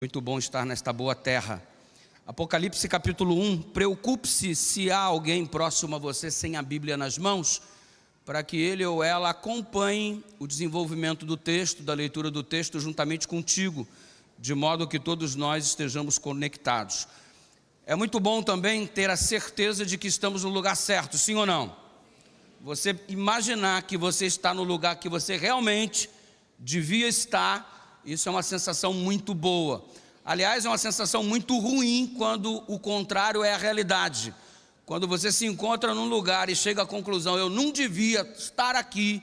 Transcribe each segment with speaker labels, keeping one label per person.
Speaker 1: Muito bom estar nesta boa terra. Apocalipse capítulo 1, preocupe-se se há alguém próximo a você sem a Bíblia nas mãos, para que ele ou ela acompanhe o desenvolvimento do texto, da leitura do texto juntamente contigo, de modo que todos nós estejamos conectados. É muito bom também ter a certeza de que estamos no lugar certo, sim ou não? Você imaginar que você está no lugar que você realmente devia estar, isso é uma sensação muito boa. Aliás, é uma sensação muito ruim quando o contrário é a realidade. Quando você se encontra num lugar e chega à conclusão, eu não devia estar aqui,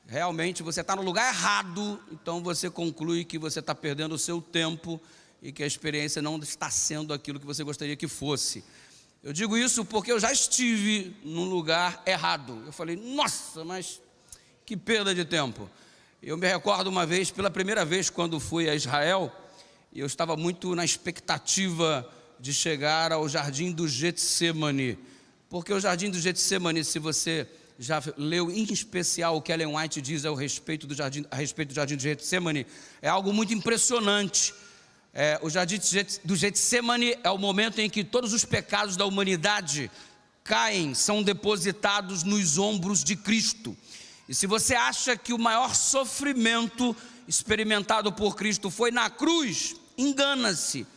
Speaker 1: realmente você está no lugar errado, então você conclui que você está perdendo o seu tempo e que a experiência não está sendo aquilo que você gostaria que fosse. Eu digo isso porque eu já estive num lugar errado. Eu falei, nossa, mas que perda de tempo. Eu me recordo uma vez, pela primeira vez quando fui a Israel, eu estava muito na expectativa de chegar ao Jardim do Getsemane, porque o Jardim do Getsemane, se você já leu em especial o que Ellen White diz a respeito do Jardim do Getsemane, é algo muito impressionante. O Jardim do Getsemane é o momento em que todos os pecados da humanidade caem, são depositados nos ombros de Cristo. E se você acha que o maior sofrimento experimentado por Cristo foi na cruz, engana-se.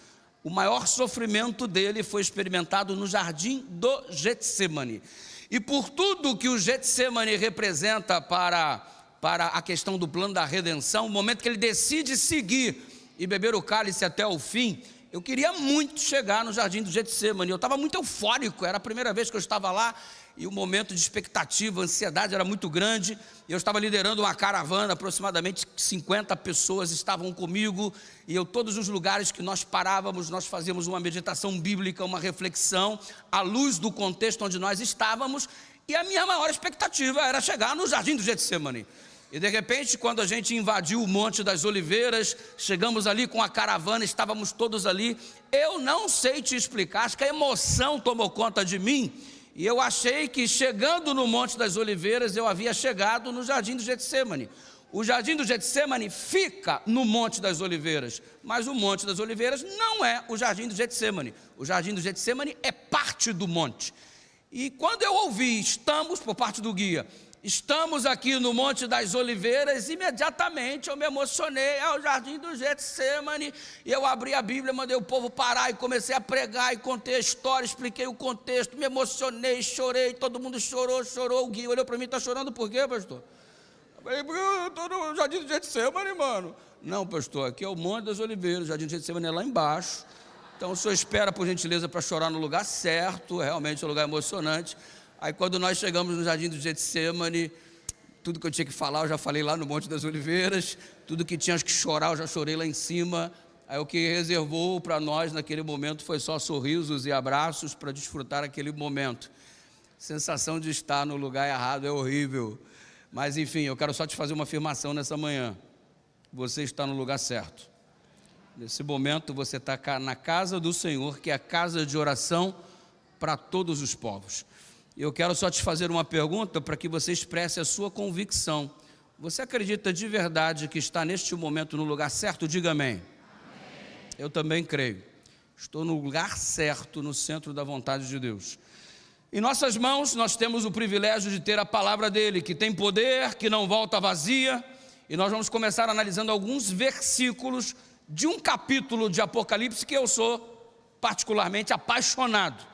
Speaker 1: O maior sofrimento dele foi experimentado no Jardim do Getsemane. E por tudo que o Getsemane representa para a questão do plano da redenção, o momento que ele decide seguir e beber o cálice até o fim, eu queria muito chegar no Jardim do Getsemane. Eu estava muito eufórico, era a primeira vez que eu estava lá, e o momento de expectativa, a ansiedade era muito grande. Eu estava liderando uma caravana, aproximadamente 50 pessoas estavam comigo, e todos os lugares que nós parávamos, nós fazíamos uma meditação bíblica, uma reflexão, à luz do contexto onde nós estávamos, e a minha maior expectativa era chegar no Jardim do Getsemane. E de repente, quando a gente invadiu o Monte das Oliveiras, chegamos ali com a caravana, estávamos todos ali, eu não sei te explicar, acho que a emoção tomou conta de mim, e eu achei que chegando no Monte das Oliveiras, eu havia chegado no Jardim do Getsemane. O Jardim do Getsemane fica no Monte das Oliveiras, mas o Monte das Oliveiras não é o Jardim do Getsemane. O Jardim do Getsemane é parte do monte. E quando eu ouvi, estamos, por parte do guia, estamos aqui no Monte das Oliveiras, imediatamente eu me emocionei, é o Jardim do Getsemane, e eu abri a Bíblia, mandei o povo parar e comecei a pregar e contei a história, expliquei o contexto, me emocionei, chorei, todo mundo chorou, o guia olhou para mim, está chorando por quê, pastor? Eu falei, porque eu estou no Jardim do Getsemane, mano. Não, pastor, aqui é o Monte das Oliveiras, o Jardim do Getsemane é lá embaixo, então o senhor espera, por gentileza, para chorar no lugar certo, realmente é um lugar emocionante. Aí quando nós chegamos no Jardim do Getsemane, tudo que eu tinha que falar, eu já falei lá no Monte das Oliveiras, tudo que tinha que chorar, eu já chorei lá em cima. Aí o que reservou para nós naquele momento foi só sorrisos e abraços para desfrutar aquele momento. Sensação de estar no lugar errado é horrível. Mas enfim, eu quero só te fazer uma afirmação nessa manhã. Você está no lugar certo. Nesse momento você está na casa do Senhor, que é a casa de oração para todos os povos. Eu quero só te fazer uma pergunta para que você expresse a sua convicção. Você acredita de verdade que está neste momento no lugar certo? Diga amém. Amém. Eu também creio. Estou no lugar certo, no centro da vontade de Deus. Em nossas mãos nós temos o privilégio de ter a palavra dele, que tem poder, que não volta vazia. E nós vamos começar analisando alguns versículos de um capítulo de Apocalipse que eu sou particularmente apaixonado.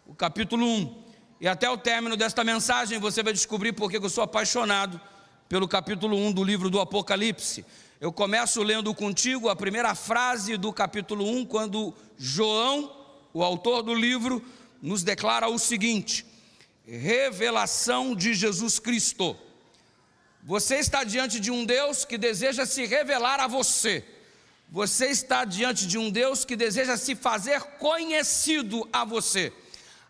Speaker 1: O capítulo 1. E até o término desta mensagem você vai descobrir porque eu sou apaixonado pelo capítulo 1 do livro do Apocalipse. Eu começo lendo contigo a primeira frase do capítulo 1, quando João, o autor do livro, nos declara o seguinte: revelação de Jesus Cristo. Você está diante de um Deus que deseja se revelar a você. Você está diante de um Deus que deseja se fazer conhecido a você.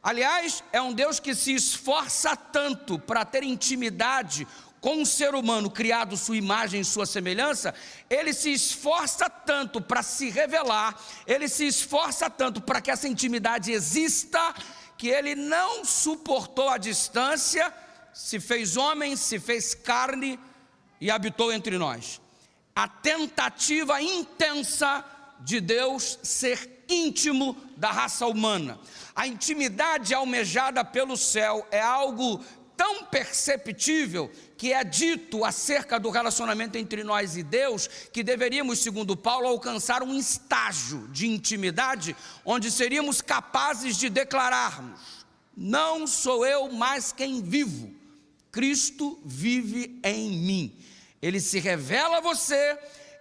Speaker 1: Aliás, é um Deus que se esforça tanto para ter intimidade com um ser humano criado sua imagem e sua semelhança. Ele se esforça tanto para se revelar, ele se esforça tanto para que essa intimidade exista, que ele não suportou a distância, se fez homem, se fez carne e habitou entre nós. A tentativa intensa de Deus ser íntimo da raça humana. A intimidade almejada pelo céu é algo tão perceptível que é dito acerca do relacionamento entre nós e Deus, que deveríamos, segundo Paulo, alcançar um estágio de intimidade onde seríamos capazes de declararmos: não sou eu mais quem vivo, Cristo vive em mim. Ele se revela a você,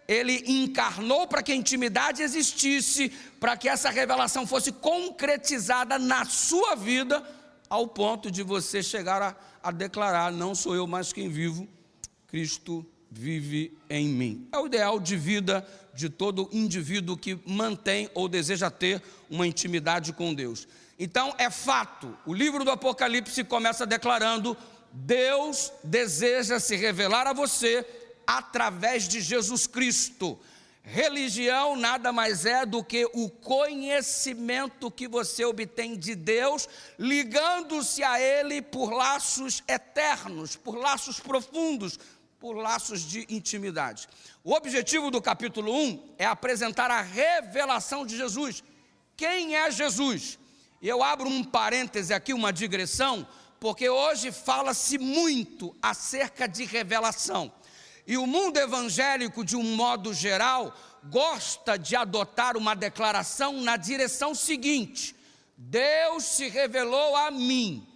Speaker 1: ele encarnou para que a intimidade existisse, para que essa revelação fosse concretizada na sua vida, ao ponto de você chegar a declarar: não sou eu mais quem vivo, Cristo vive em mim. É o ideal de vida de todo indivíduo que mantém ou deseja ter uma intimidade com Deus. Então é fato, o livro do Apocalipse começa declarando: Deus deseja se revelar a você através de Jesus Cristo. Religião nada mais é do que o conhecimento que você obtém de Deus, ligando-se a Ele por laços eternos, por laços profundos, por laços de intimidade. O objetivo do capítulo 1 é apresentar a revelação de Jesus. Quem é Jesus? E eu abro um parêntese aqui, uma digressão, porque hoje fala-se muito acerca de revelação. E o mundo evangélico, de um modo geral, gosta de adotar uma declaração na direção seguinte: Deus se revelou a mim,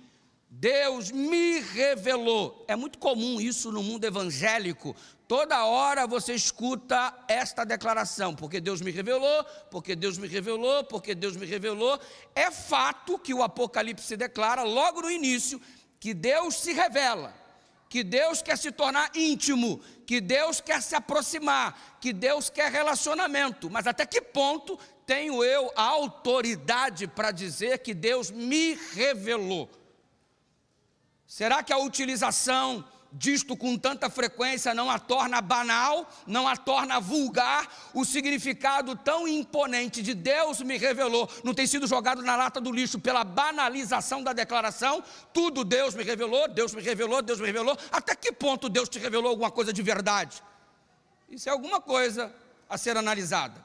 Speaker 1: Deus me revelou. É muito comum isso no mundo evangélico. Toda hora você escuta esta declaração: porque Deus me revelou, porque Deus me revelou, porque Deus me revelou. É fato que o Apocalipse declara logo no início que Deus se revela, que Deus quer se tornar íntimo, que Deus quer se aproximar, que Deus quer relacionamento. Mas até que ponto tenho eu a autoridade para dizer que Deus me revelou? Será que a utilização disto com tanta frequência não a torna banal, não a torna vulgar? O significado tão imponente de Deus me revelou não tem sido jogado na lata do lixo pela banalização da declaração? Tudo Deus me revelou, Deus me revelou, Deus me revelou. Até que ponto Deus te revelou alguma coisa de verdade? Isso é alguma coisa a ser analisada.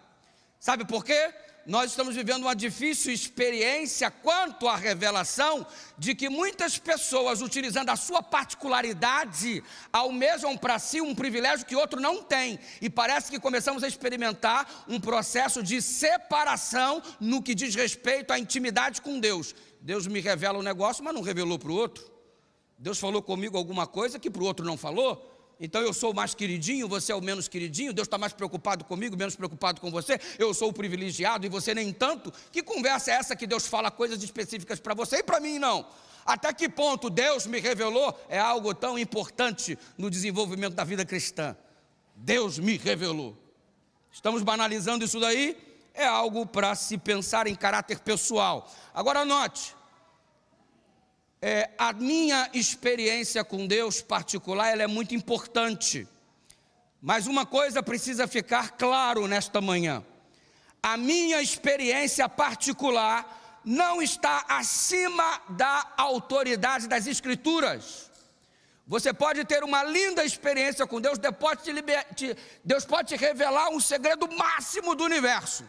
Speaker 1: Sabe por quê? Nós estamos vivendo uma difícil experiência quanto à revelação de que muitas pessoas, utilizando a sua particularidade, almejam para si um privilégio que outro não tem. E parece que começamos a experimentar um processo de separação no que diz respeito à intimidade com Deus. Deus me revela um negócio, mas não revelou para o outro. Deus falou comigo alguma coisa que para o outro não falou. Então eu sou o mais queridinho, você é o menos queridinho. Deus está mais preocupado comigo, menos preocupado com você. Eu sou o privilegiado e você nem tanto. Que conversa é essa que Deus fala coisas específicas para você e para mim não? Até que ponto Deus me revelou é algo tão importante no desenvolvimento da vida cristã. Deus me revelou. Estamos banalizando isso daí? É algo para se pensar em caráter pessoal. Agora note, a minha experiência com Deus particular, ela é muito importante. Mas uma coisa precisa ficar claro nesta manhã: a minha experiência particular não está acima da autoridade das Escrituras. Você pode ter uma linda experiência com Deus, Deus pode te revelar um segredo máximo do universo,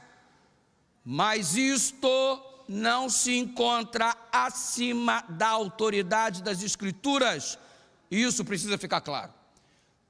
Speaker 1: mas isto não se encontra acima da autoridade das Escrituras. Isso precisa ficar claro.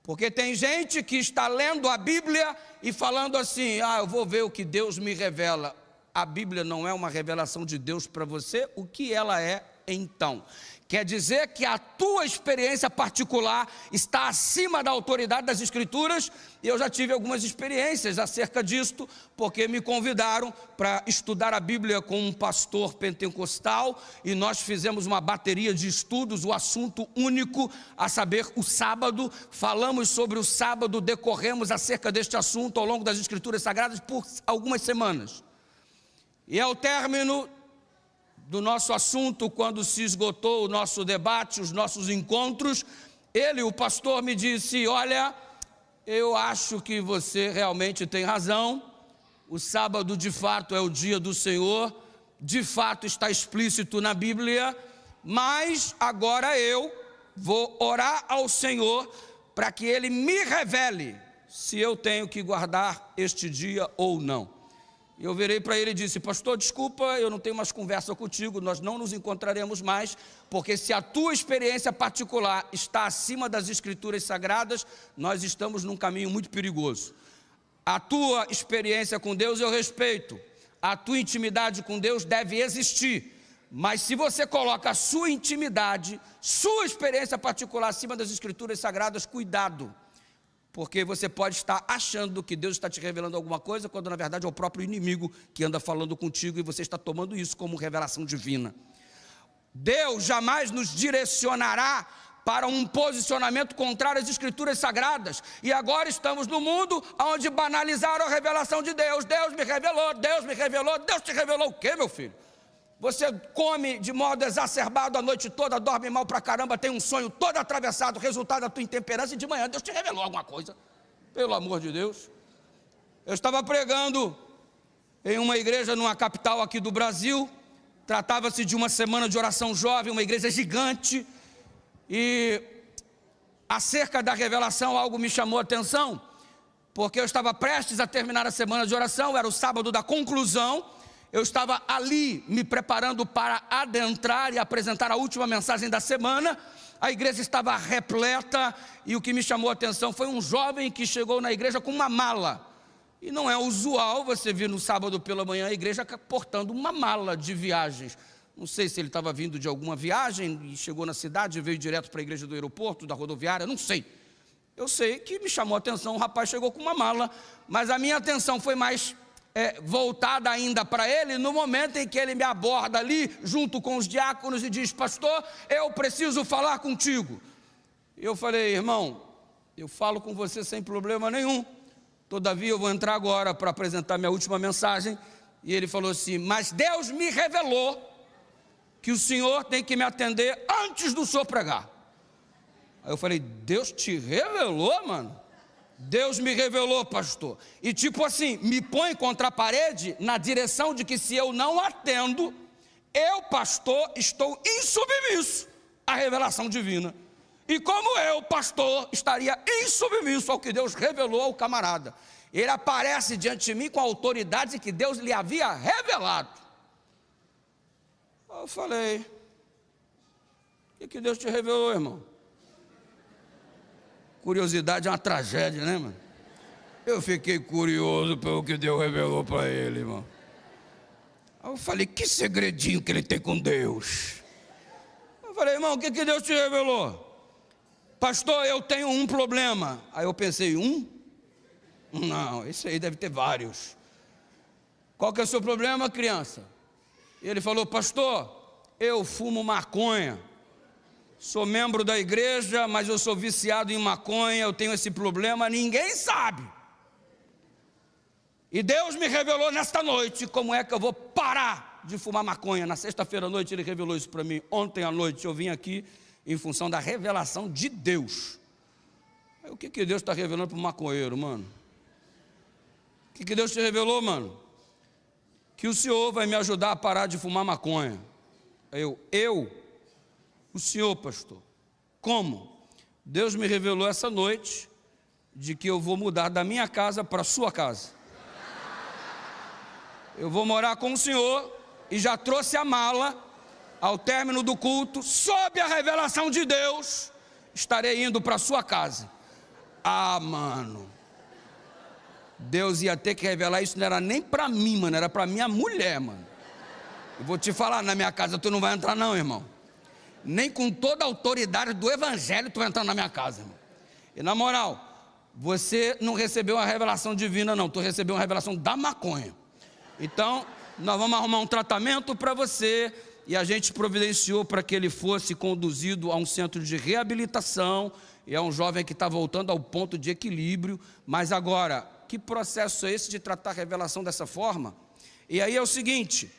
Speaker 1: Porque tem gente que está lendo a Bíblia e falando assim: eu vou ver o que Deus me revela. A Bíblia não é uma revelação de Deus para você. O que ela é então? Quer dizer que a tua experiência particular está acima da autoridade das Escrituras. E eu já tive algumas experiências acerca disto, porque me convidaram para estudar a Bíblia com um pastor pentecostal, e nós fizemos uma bateria de estudos, o assunto único, a saber, o sábado. Falamos sobre o sábado, decorremos acerca deste assunto ao longo das Escrituras Sagradas por algumas semanas. E ao término do nosso assunto, quando se esgotou o nosso debate, os nossos encontros, o pastor me disse: olha, eu acho que você realmente tem razão, o sábado de fato é o dia do Senhor, de fato está explícito na Bíblia, mas agora eu vou orar ao Senhor para que Ele me revele se eu tenho que guardar este dia ou não. Eu virei para ele e disse: pastor, desculpa, eu não tenho mais conversa contigo, nós não nos encontraremos mais, porque se a tua experiência particular está acima das escrituras sagradas, nós estamos num caminho muito perigoso. A tua experiência com Deus eu respeito, a tua intimidade com Deus deve existir, mas se você coloca a sua intimidade, sua experiência particular acima das escrituras sagradas, cuidado. Porque você pode estar achando que Deus está te revelando alguma coisa, quando na verdade é o próprio inimigo que anda falando contigo e você está tomando isso como revelação divina. Deus jamais nos direcionará para um posicionamento contrário às escrituras sagradas. E agora estamos no mundo onde banalizaram a revelação de Deus. Deus me revelou, Deus me revelou. Deus te revelou o quê, meu filho? Você come de modo exacerbado a noite toda, dorme mal pra caramba, tem um sonho todo atravessado, resultado da tua intemperância, e de manhã Deus te revelou alguma coisa. Pelo amor de Deus. Eu estava pregando em uma igreja numa capital aqui do Brasil. Tratava-se de uma semana de oração jovem, uma igreja gigante. E acerca da revelação algo me chamou a atenção, porque eu estava prestes a terminar a semana de oração, era o sábado da conclusão. Eu estava ali me preparando para adentrar e apresentar a última mensagem da semana. A igreja estava repleta e o que me chamou a atenção foi um jovem que chegou na igreja com uma mala. E não é usual você vir no sábado pela manhã a igreja portando uma mala de viagens. Não sei se ele estava vindo de alguma viagem e chegou na cidade e veio direto para a igreja do aeroporto, da rodoviária, não sei. Eu sei que me chamou a atenção, o rapaz chegou com uma mala, mas a minha atenção foi mais voltada ainda para ele, no momento em que ele me aborda ali, junto com os diáconos, e diz: pastor, eu preciso falar contigo. Eu falei: irmão, eu falo com você sem problema nenhum, todavia eu vou entrar agora para apresentar minha última mensagem. E ele falou assim: mas Deus me revelou que o senhor tem que me atender antes do senhor pregar. Aí eu falei: Deus te revelou, mano? Deus me revelou, pastor. E tipo assim, me põe contra a parede na direção de que se eu não atendo, eu, pastor, estou insubmisso à revelação divina. E como eu, pastor, estaria insubmisso ao que Deus revelou ao camarada? Ele aparece diante de mim com a autoridade que Deus lhe havia revelado. Eu falei: o que Deus te revelou, irmão? Curiosidade é uma tragédia, né, mano? Eu fiquei curioso pelo que Deus revelou para ele, irmão. Aí eu falei: que segredinho que ele tem com Deus? Eu falei: irmão, o que Deus te revelou? Pastor, eu tenho um problema. Aí eu pensei: um? Não, esse aí deve ter vários. Qual que é o seu problema, criança? E ele falou: pastor, eu fumo maconha. Sou membro da igreja, mas eu sou viciado em maconha, eu tenho esse problema, ninguém sabe. E Deus me revelou nesta noite como é que eu vou parar de fumar maconha. Na sexta-feira à noite ele revelou isso para mim. Ontem à noite eu vim aqui em função da revelação de Deus. Aí, o que Deus está revelando para o maconheiro, mano? O que Deus te revelou, mano? Que o senhor vai me ajudar a parar de fumar maconha. O senhor, pastor. Como? Deus me revelou essa noite de que eu vou mudar da minha casa para a sua casa. Eu vou morar com o senhor e já trouxe a mala. Ao término do culto, sob a revelação de Deus, estarei indo para a sua casa. Ah, mano, Deus ia ter que revelar isso, não era nem para mim, mano, era para minha mulher, mano. Eu vou te falar, na minha casa tu não vai entrar não, irmão. Nem com toda a autoridade do evangelho tu vai entrar na minha casa, irmão. E na moral, você não recebeu uma revelação divina não, tu recebeu uma revelação da maconha. Então, nós vamos arrumar um tratamento para você, e a gente providenciou para que ele fosse conduzido a um centro de reabilitação, e é um jovem que está voltando ao ponto de equilíbrio. Mas agora, que processo é esse de tratar a revelação dessa forma? E aí é o seguinte: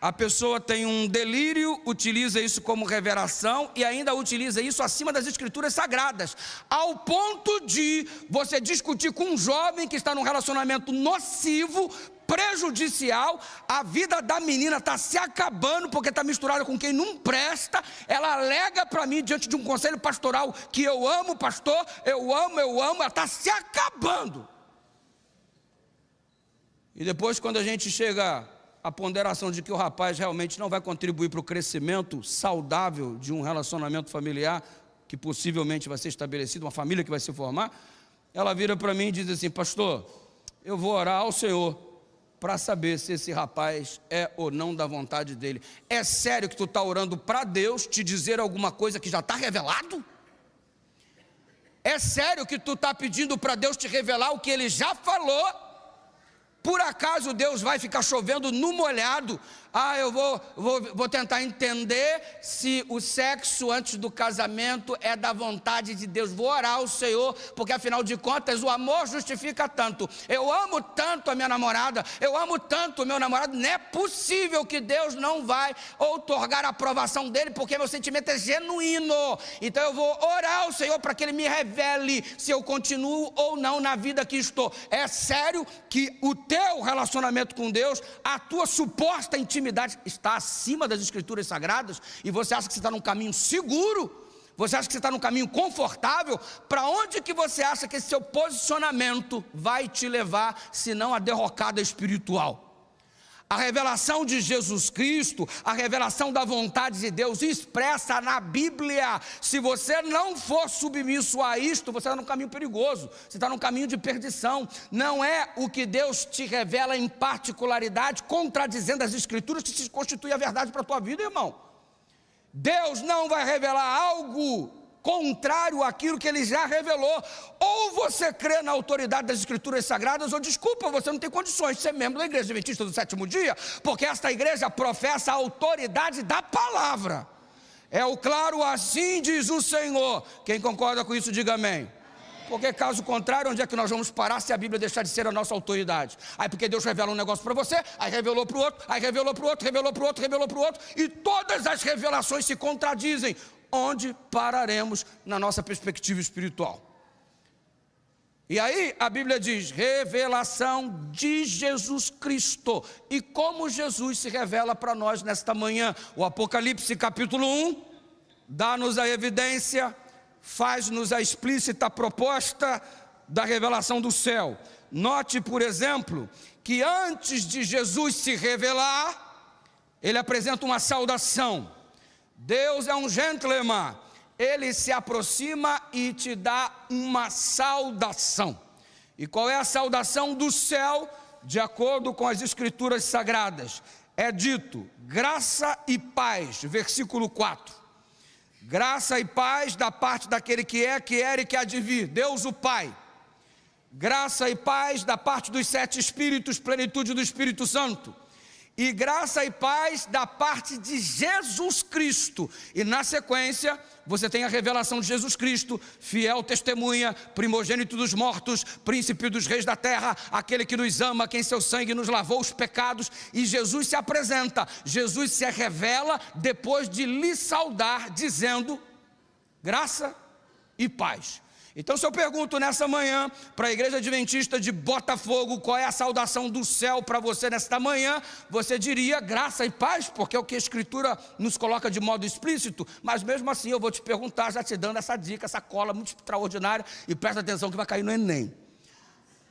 Speaker 1: a pessoa tem um delírio, utiliza isso como revelação e ainda utiliza isso acima das escrituras sagradas, ao ponto de você discutir com um jovem que está num relacionamento nocivo, prejudicial. A vida da menina está se acabando porque está misturada com quem não presta. Ela alega para mim, diante de um conselho pastoral, que eu amo, pastor, eu amo, ela está se acabando. E depois, quando a gente chega à ponderação de que o rapaz realmente não vai contribuir para o crescimento saudável de um relacionamento familiar, que possivelmente vai ser estabelecido, uma família que vai se formar, ela vira para mim e diz assim: pastor, eu vou orar ao Senhor para saber se esse rapaz é ou não da vontade dele. É sério que tu está orando para Deus te dizer alguma coisa que já está revelado? É sério que tu está pedindo para Deus te revelar o que Ele já falou? Por acaso Deus vai ficar chovendo no molhado? Eu vou tentar entender se o sexo antes do casamento é da vontade de Deus. Vou orar ao Senhor, porque afinal de contas o amor justifica tanto. Eu amo tanto a minha namorada, eu amo tanto o meu namorado. Não é possível que Deus não vai outorgar a aprovação dele, porque meu sentimento é genuíno. Então eu vou orar ao Senhor para que Ele me revele se eu continuo ou não na vida que estou. É sério que o teu relacionamento com Deus, a tua suposta intimidade está acima das Escrituras Sagradas, e você acha que você está num caminho seguro? Você acha que você está num caminho confortável? Para onde que você acha que esse seu posicionamento vai te levar, se não a derrocada espiritual? A revelação de Jesus Cristo, a revelação da vontade de Deus expressa na Bíblia. Se você não for submisso a isto, você está num caminho perigoso, você está num caminho de perdição. Não é o que Deus te revela em particularidade, contradizendo as Escrituras, que se constitui a verdade para a tua vida, irmão. Deus não vai revelar algo contrário àquilo que Ele já revelou. Ou você crê na autoridade das Escrituras Sagradas, ou desculpa, você não tem condições de ser membro da Igreja Adventista do Sétimo Dia, porque esta igreja professa a autoridade da palavra. É o claro assim diz o Senhor. Quem concorda com isso, diga amém. Porque caso contrário, onde é que nós vamos parar se a Bíblia deixar de ser a nossa autoridade? Aí porque Deus revela um negócio para você, aí revelou para o outro, aí revelou para o outro, revelou para o outro, revelou para o outro, e todas as revelações se contradizem. Onde pararemos na nossa perspectiva espiritual? E aí a Bíblia diz: revelação de Jesus Cristo. E como Jesus se revela para nós nesta manhã? O Apocalipse capítulo 1 dá-nos a evidência, faz-nos a explícita proposta da revelação do céu. Note, por exemplo, que antes de Jesus se revelar, Ele apresenta uma saudação. Deus é um gentleman, Ele se aproxima e te dá uma saudação. E qual é a saudação do céu? De acordo com as Escrituras Sagradas, é dito: graça e paz, versículo 4. Graça e paz da parte daquele que era e que há de vir, Deus o Pai. Graça e paz da parte dos 7 Espíritos, plenitude do Espírito Santo. E graça e paz da parte de Jesus Cristo. E na sequência, você tem a revelação de Jesus Cristo, fiel testemunha, primogênito dos mortos, príncipe dos reis da terra, aquele que nos ama, quem seu sangue nos lavou os pecados. E Jesus se apresenta, Jesus se revela depois de lhe saudar, dizendo: graça e paz. Então, se eu pergunto nessa manhã para a Igreja Adventista de Botafogo qual é a saudação do céu para você nesta manhã, você diria graça e paz, porque é o que a Escritura nos coloca de modo explícito. Mas mesmo assim eu vou te perguntar, já te dando essa dica, essa cola muito extraordinária, e presta atenção que vai cair no Enem.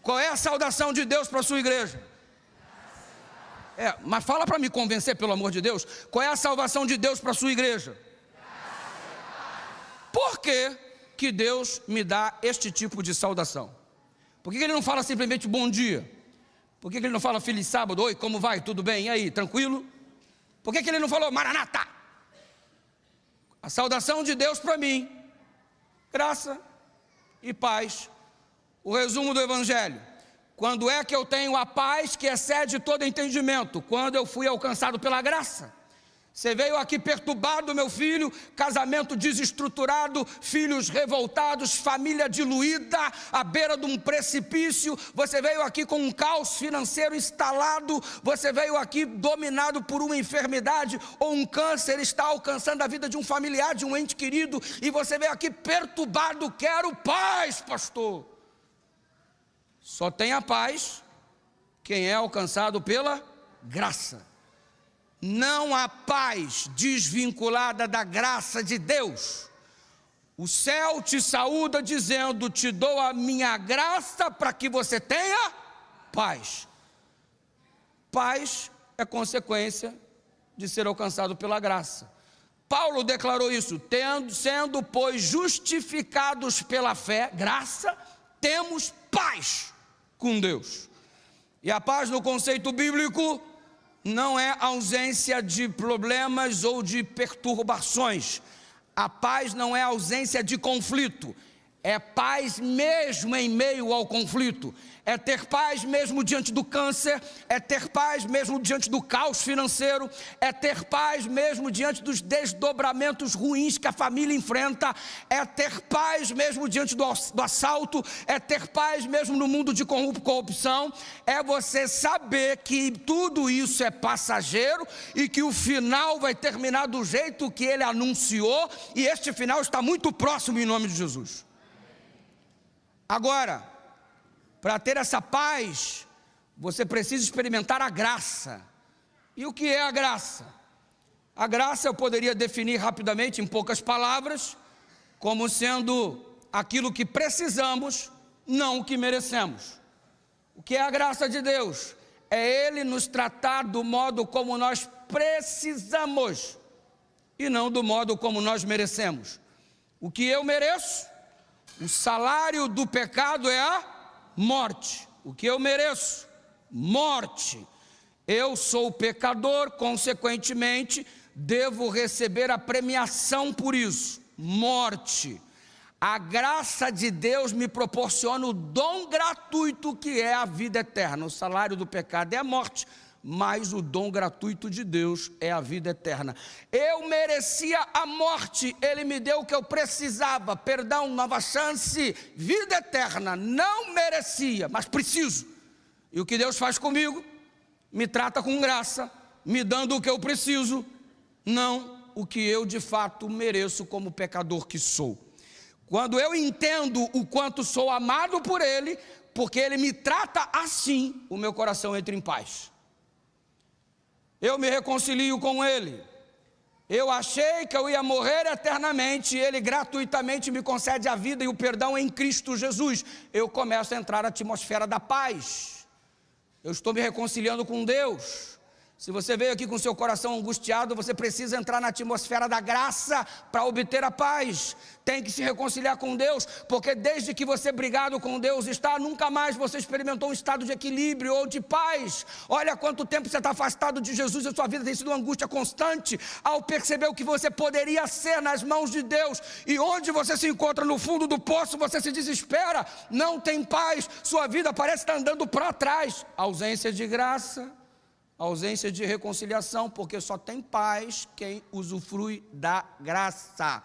Speaker 1: Qual é a saudação de Deus para a sua igreja? Mas fala para me convencer, pelo amor de Deus. Qual é a salvação de Deus para a sua igreja? Por quê que Deus me dá este tipo de saudação? Por que Ele não fala simplesmente bom dia? Por que Ele não fala feliz sábado? Oi, como vai? Tudo bem? E aí, tranquilo? Por que Ele não falou Maranata? A saudação de Deus para mim: graça e paz. O resumo do Evangelho: quando é que eu tenho a paz que excede todo entendimento? Quando eu fui alcançado pela graça. Você veio aqui perturbado, meu filho, casamento desestruturado, filhos revoltados, família diluída, à beira de um precipício. Você veio aqui com um caos financeiro instalado. Você veio aqui dominado por uma enfermidade ou um câncer, está alcançando a vida de um familiar, de um ente querido. E você veio aqui perturbado. Quero paz, pastor. Só tem a paz quem é alcançado pela graça. Não há paz desvinculada da graça de Deus. O céu te saúda dizendo: te dou a minha graça para que você tenha paz. paz é consequência de ser alcançado pela graça. Paulo declarou isso: sendo, pois, justificados pela fé, graça, temos paz com Deus. E a paz no conceito bíblico não é ausência de problemas ou de perturbações. A paz não é ausência de conflito, é paz mesmo em meio ao conflito. É ter paz mesmo diante do câncer, é ter paz mesmo diante do caos financeiro, é ter paz mesmo diante dos desdobramentos ruins que a família enfrenta, é ter paz mesmo diante do assalto, é ter paz mesmo no mundo de corrupção, é você saber que tudo isso é passageiro e que o final vai terminar do jeito que ele anunciou, e este final está muito próximo em nome de Jesus. Agora, para ter essa paz, você precisa experimentar a graça. E o que é a graça? A graça eu poderia definir rapidamente, em poucas palavras, como sendo aquilo que precisamos, não o que merecemos. O que é a graça de Deus? É Ele nos tratar do modo como nós precisamos, e não do modo como nós merecemos. O que eu mereço? O salário do pecado é a morte. O que eu mereço? Morte. Eu sou pecador, consequentemente, devo receber a premiação por isso, morte. A graça de Deus me proporciona o dom gratuito que é a vida eterna. O salário do pecado é a morte, mas o dom gratuito de Deus é a vida eterna. Eu merecia a morte, Ele me deu o que eu precisava, perdão, nova chance, vida eterna. Não merecia, mas preciso. E o que Deus faz comigo? Me trata com graça, me dando o que eu preciso, não o que eu de fato mereço como pecador que sou. Quando eu entendo o quanto sou amado por Ele, porque Ele me trata assim, o meu coração entra em paz. Eu me reconcilio com Ele. Eu achei que eu ia morrer eternamente, e Ele gratuitamente me concede a vida e o perdão em Cristo Jesus. Eu começo a entrar na atmosfera da paz. Eu estou me reconciliando com Deus. Se você veio aqui com seu coração angustiado, você precisa entrar na atmosfera da graça para obter a paz. Tem que se reconciliar com Deus, porque desde que você brigado com Deus está, nunca mais você experimentou um estado de equilíbrio ou de paz. Olha quanto tempo você está afastado de Jesus e sua vida tem sido uma angústia constante, ao perceber o que você poderia ser nas mãos de Deus, e onde você se encontra no fundo do poço, você se desespera, não tem paz, sua vida parece estar andando para trás. Ausência de graça, ausência de reconciliação, porque só tem paz quem usufrui da graça.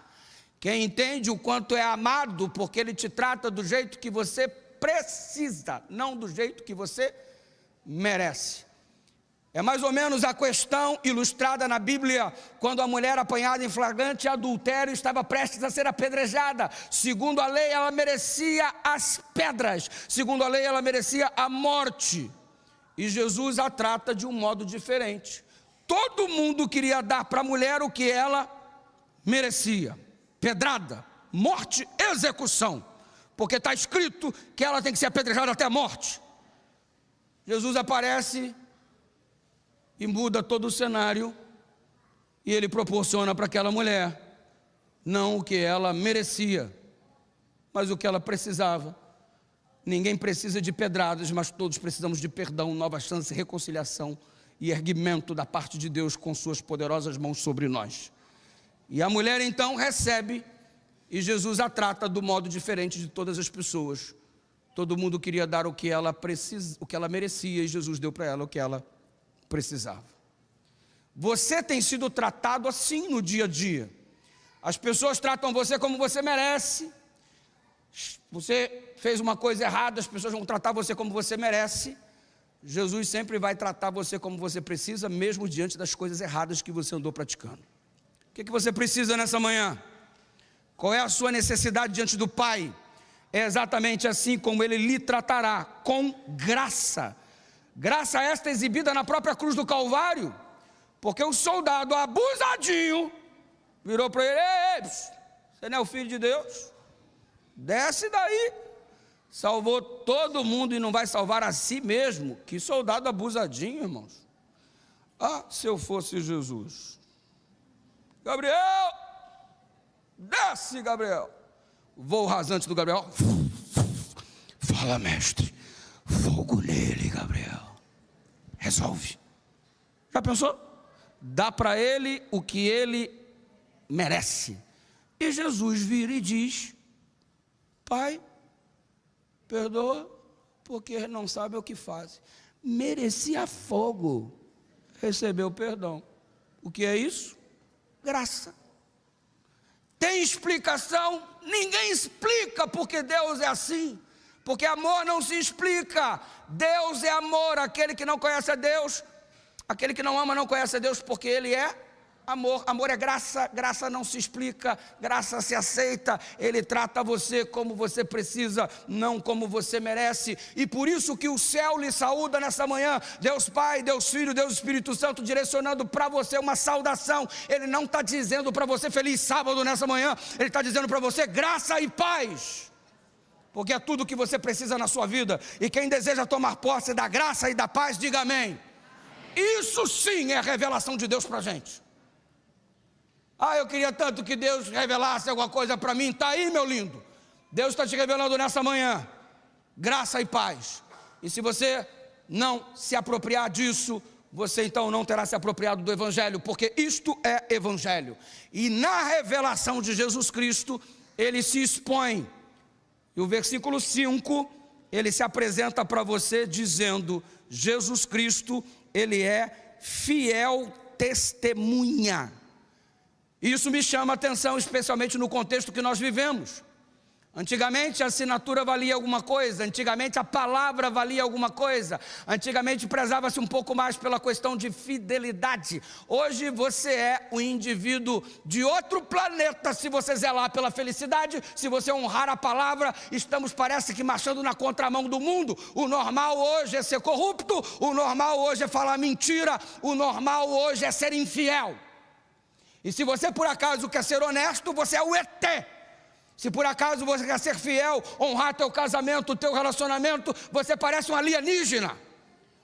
Speaker 1: Quem entende o quanto é amado, porque Ele te trata do jeito que você precisa, não do jeito que você merece. É mais ou menos a questão ilustrada na Bíblia, quando a mulher apanhada em flagrante adultério estava prestes a ser apedrejada. Segundo a lei, ela merecia as pedras, segundo a lei, ela merecia a morte. E Jesus a trata de um modo diferente. Todo mundo queria dar para a mulher o que ela merecia: pedrada, morte, execução, porque está escrito que ela tem que ser apedrejada até a morte. Jesus aparece e muda todo o cenário, e Ele proporciona para aquela mulher não o que ela merecia, mas o que ela precisava. Ninguém precisa de pedradas, mas todos precisamos de perdão, nova chance, reconciliação e erguimento da parte de Deus com suas poderosas mãos sobre nós. E a mulher então recebe, e Jesus a trata do modo diferente de todas as pessoas. Todo mundo queria dar o que ela merecia, e Jesus deu para ela o que ela precisava. Você tem sido tratado assim no dia a dia. As pessoas tratam você como você merece. Você fez uma coisa errada, as pessoas vão tratar você como você merece. Jesus sempre vai tratar você como você precisa, mesmo diante das coisas erradas que você andou praticando. O que você precisa nessa manhã? Qual é a sua necessidade diante do Pai? É exatamente assim como Ele lhe tratará, com graça. Graça esta exibida na própria cruz do Calvário, porque o soldado abusadinho virou para ele: ei, você não é o Filho de Deus? Desce daí, salvou todo mundo e não vai salvar a si mesmo. Que soldado abusadinho, irmãos. Ah, se eu fosse Jesus. Gabriel, desce, Gabriel. O voo rasante do Gabriel. Fala, mestre. Fogo nele, Gabriel. Resolve. Já pensou? Dá para ele o que ele merece. E Jesus vira e diz: Pai, perdoa, porque não sabe o que faz. Merecia fogo, recebeu perdão. O que é isso? Graça. Tem explicação? Ninguém explica porque Deus é assim. Porque amor não se explica. Deus é amor. Aquele que não conhece a Deus, aquele que não ama não conhece a Deus, porque Ele é amor. Amor é graça. Graça não se explica, graça se aceita. Ele trata você como você precisa, não como você merece. E por isso que o céu lhe saúda nessa manhã. Deus Pai, Deus Filho, Deus Espírito Santo, direcionando para você uma saudação. Ele não está dizendo para você feliz sábado nessa manhã. Ele está dizendo para você graça e paz. Porque é tudo o que você precisa na sua vida. E quem deseja tomar posse da graça e da paz, diga amém. Isso sim é a revelação de Deus para a gente. Ah, eu queria tanto que Deus revelasse alguma coisa para mim. Está aí, meu lindo. Deus está te revelando nessa manhã graça e paz. E se você não se apropriar disso, você então não terá se apropriado do Evangelho, porque isto é Evangelho. E na revelação de Jesus Cristo, Ele se expõe. E o versículo 5, ele se apresenta para você dizendo: Jesus Cristo, Ele é fiel testemunha. Isso me chama a atenção, especialmente no contexto que nós vivemos. Antigamente a assinatura valia alguma coisa, antigamente a palavra valia alguma coisa, antigamente prezava-se um pouco mais pela questão de fidelidade. Hoje você é um indivíduo de outro planeta se você zelar pela felicidade, se você honrar a palavra. Estamos, parece que, marchando na contramão do mundo. O normal hoje é ser corrupto, o normal hoje é falar mentira, o normal hoje é ser infiel. E se você por acaso quer ser honesto, você é o ET. Se por acaso você quer ser fiel, honrar teu casamento, teu relacionamento, você parece um alienígena.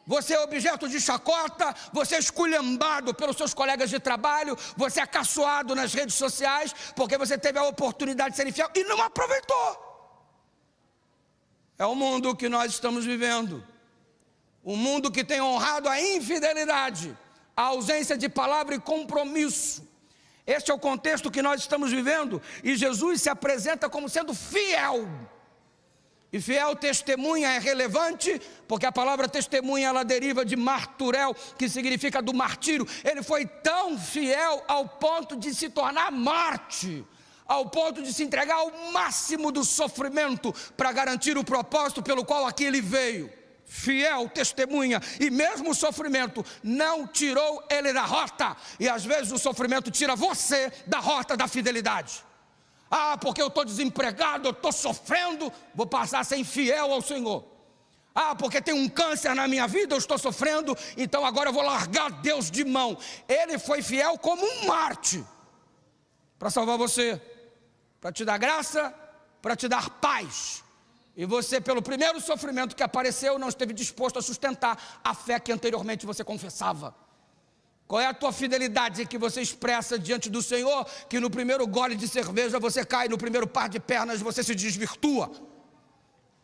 Speaker 1: Você é objeto de chacota, você é esculhambado pelos seus colegas de trabalho, você é caçoado nas redes sociais, porque você teve a oportunidade de ser infiel e não aproveitou. É o mundo que nós estamos vivendo. Um mundo que tem honrado a infidelidade, a ausência de palavra e compromisso. Este é o contexto que nós estamos vivendo, e Jesus se apresenta como sendo fiel. E fiel testemunha é relevante, porque a palavra testemunha, ela deriva de marturel, que significa do martírio. Ele foi tão fiel ao ponto de se tornar Marte, ao ponto de se entregar ao máximo do sofrimento, para garantir o propósito pelo qual aqui ele veio. Fiel testemunha, e mesmo o sofrimento não tirou ele da rota. E às vezes o sofrimento tira você da rota da fidelidade. Ah, porque eu estou desempregado, eu estou sofrendo, vou passar a ser infiel ao Senhor. Ah, porque tem um câncer na minha vida, eu estou sofrendo, então agora eu vou largar Deus de mão. Ele foi fiel como um Marte, para salvar você, para te dar graça, para te dar paz. E você, pelo primeiro sofrimento que apareceu, não esteve disposto a sustentar a fé que anteriormente você confessava. Qual é a tua fidelidade que você expressa diante do Senhor, que no primeiro gole de cerveja você cai, no primeiro par de pernas você se desvirtua?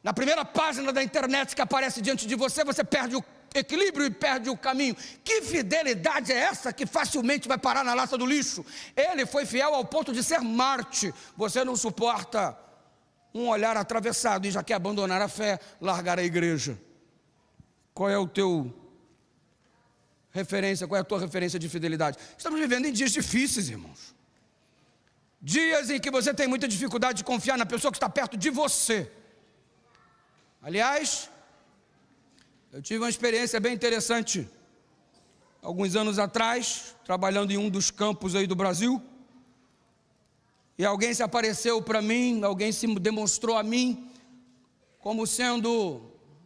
Speaker 1: Na primeira página da internet que aparece diante de você, você perde o equilíbrio e perde o caminho. Que fidelidade é essa que facilmente vai parar na lata do lixo? Ele foi fiel ao ponto de ser Marte. Você não suporta um olhar atravessado e já quer abandonar a fé, largar a igreja. Qual é o teu referência, qual é a tua referência de fidelidade? Estamos vivendo em dias difíceis, irmãos. Dias em que você tem muita dificuldade de confiar na pessoa que está perto de você. Aliás, eu tive uma experiência bem interessante alguns anos atrás, trabalhando em um dos campos aí do Brasil. E alguém se apareceu para mim, alguém se demonstrou a mim como sendo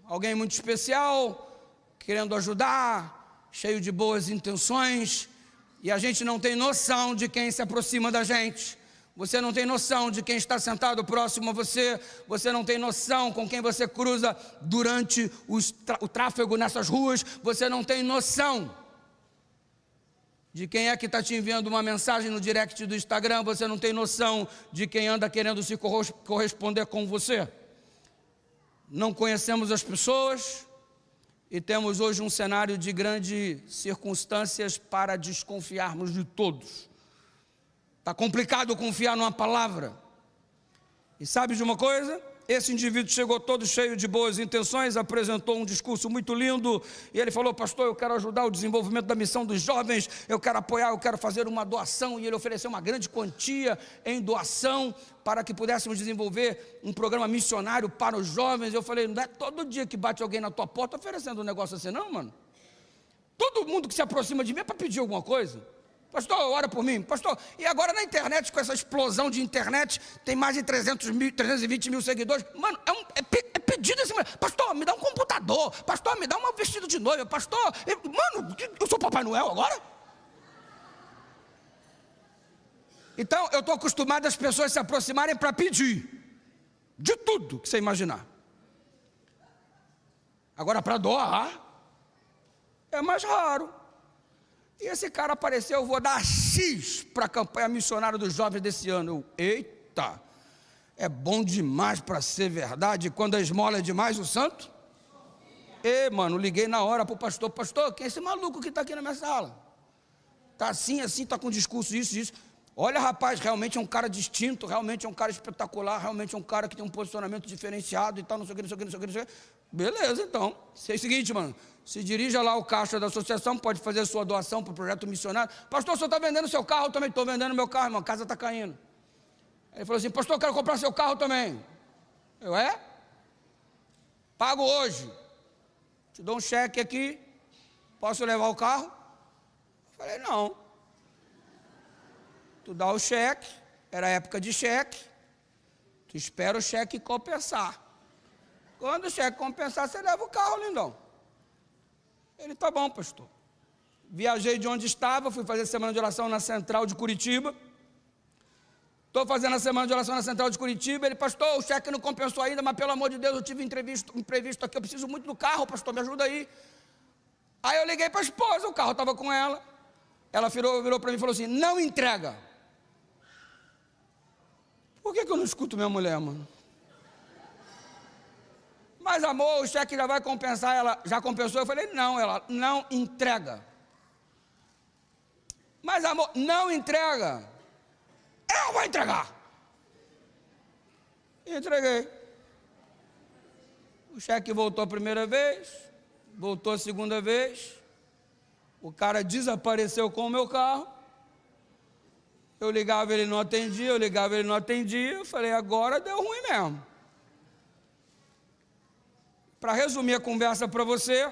Speaker 1: alguém muito especial, querendo ajudar, cheio de boas intenções, e a gente não tem noção de quem se aproxima da gente, Você não tem noção de quem está sentado próximo a você. Você não tem noção com quem você cruza durante o tráfego nessas ruas. Você não tem noção de quem é que está te enviando uma mensagem no direct do Instagram. Você não tem noção de quem anda querendo se corresponder com você. Não conhecemos as pessoas e temos hoje um cenário de grandes circunstâncias para desconfiarmos de todos. Está complicado confiar numa palavra. E sabe de uma coisa? Esse indivíduo chegou todo cheio de boas intenções, apresentou um discurso muito lindo, e ele falou: pastor, eu quero ajudar o desenvolvimento da missão dos jovens, eu quero apoiar, eu quero fazer uma doação, e ele ofereceu uma grande quantia em doação, para que pudéssemos desenvolver um programa missionário para os jovens. Eu falei: não é todo dia que bate alguém na tua porta oferecendo um negócio assim não, mano. Todo mundo que se aproxima de mim é para pedir alguma coisa. Pastor, ora por mim. Pastor, e agora na internet, com essa explosão de internet, tem mais de 320 mil seguidores. Mano, é pedido assim. Pastor, me dá um computador. Pastor, me dá um vestido de noiva. Pastor, mano, eu sou Papai Noel agora? Então, eu estou acostumado às pessoas se aproximarem para pedir. De tudo que você imaginar. Agora, para doar, é mais raro. E esse cara apareceu: eu vou dar X para a campanha missionária dos jovens desse ano. Eita, é bom demais para ser verdade. Quando a esmola é demais, o santo? Mano, liguei na hora para o pastor: pastor, quem é esse maluco que está aqui na minha sala? Está assim, está com discurso isso. Olha, rapaz, realmente é um cara distinto, realmente é um cara espetacular, realmente é um cara que tem um posicionamento diferenciado e tal, não sei o que. Beleza, então. É o seguinte, mano, se dirija lá ao caixa da associação, pode fazer a sua doação para o projeto missionário. Pastor, o senhor está vendendo seu carro? Eu também estou vendendo meu carro, irmão, a casa está caindo. Ele falou assim: pastor, eu quero comprar seu carro também. Eu, pago hoje. Te dou um cheque aqui, posso levar o carro? Eu falei: não. Tu dá o cheque, era época de cheque, tu espera o cheque compensar. Quando o cheque compensar, você leva o carro, lindão. Ele: tá bom, pastor. Viajei de onde estava, fui fazer semana de oração na Central de Curitiba. Estou fazendo a semana de oração na Central de Curitiba. Ele: pastor, o cheque não compensou ainda, mas pelo amor de Deus, eu tive um imprevisto aqui, eu preciso muito do carro, pastor, me ajuda aí. Aí eu liguei para a esposa, o carro estava com ela. Ela virou para mim e falou assim: não entrega. Por que eu não escuto minha mulher, mano? Mas amor, o cheque já vai compensar. Ela: já compensou? Eu falei: não. Ela: não entrega. Mas amor, não entrega. Eu vou entregar. Entreguei. O cheque voltou a primeira vez, voltou a segunda vez. O cara desapareceu com o meu carro. Eu ligava, ele não atendia, eu ligava, ele não atendia. Eu falei: agora deu ruim mesmo. Para resumir a conversa para você,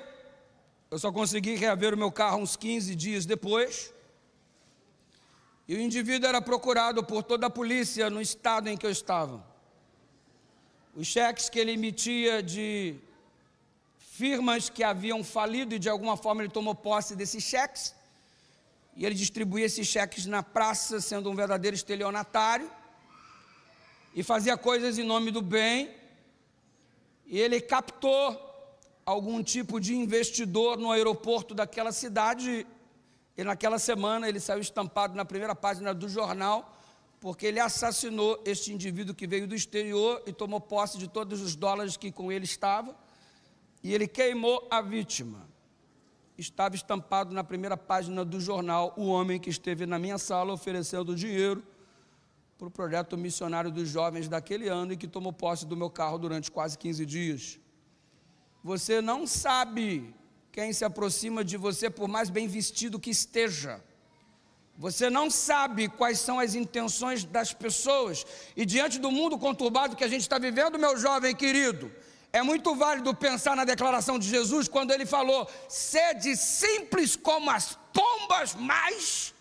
Speaker 1: eu só consegui reaver o meu carro uns 15 dias depois. E o indivíduo era procurado por toda a polícia no estado em que eu estava. Os cheques que ele emitia de firmas que haviam falido, e de alguma forma ele tomou posse desses cheques, e ele distribuía esses cheques na praça, sendo um verdadeiro estelionatário, e fazia coisas em nome do bem. E ele captou algum tipo de investidor no aeroporto daquela cidade, e naquela semana ele saiu estampado na primeira página do jornal, porque ele assassinou este indivíduo que veio do exterior e tomou posse de todos os dólares que com ele estava, e ele queimou a vítima. Estava estampado na primeira página do jornal o homem que esteve na minha sala oferecendo dinheiro para o projeto missionário dos jovens daquele ano e que tomou posse do meu carro durante quase 15 dias. Você não sabe quem se aproxima de você, por mais bem vestido que esteja. Você não sabe quais são as intenções das pessoas. E diante do mundo conturbado que a gente está vivendo, meu jovem querido, é muito válido pensar na declaração de Jesus, quando ele falou: sede simples como as pombas, mas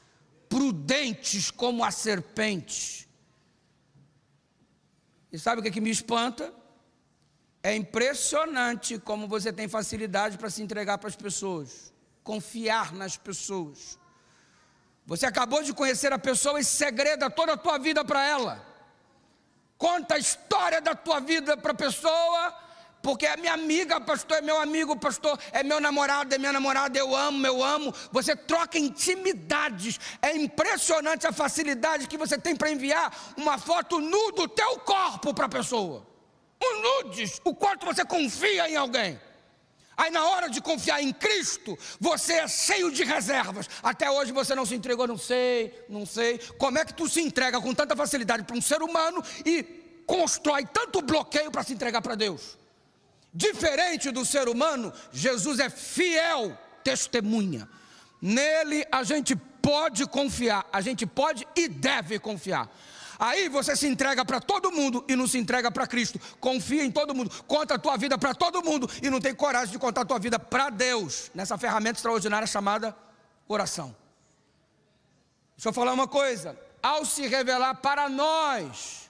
Speaker 1: prudentes como a serpente. E sabe o que me espanta? É impressionante como você tem facilidade para se entregar para as pessoas, confiar nas pessoas. Você acabou de conhecer a pessoa e segreda toda a tua vida para ela. Conta a história da tua vida para a pessoa, porque é minha amiga, pastor, é meu amigo, pastor, é meu namorado, é minha namorada, eu amo. Você troca intimidades. É impressionante a facilidade que você tem para enviar uma foto nu do teu corpo para a pessoa. Um nudes, o quanto você confia em alguém. Aí na hora de confiar em Cristo, você é cheio de reservas. Até hoje você não se entregou, não sei. Como é que tu se entrega com tanta facilidade para um ser humano e constrói tanto bloqueio para se entregar para Deus? Diferente do ser humano, Jesus é fiel testemunha. Nele a gente pode confiar, a gente pode e deve confiar. Aí você se entrega para todo mundo e não se entrega para Cristo. Confia em todo mundo, conta a tua vida para todo mundo e não tem coragem de contar a tua vida para Deus, nessa ferramenta extraordinária chamada oração. Deixa eu falar uma coisa: ao se revelar para nós,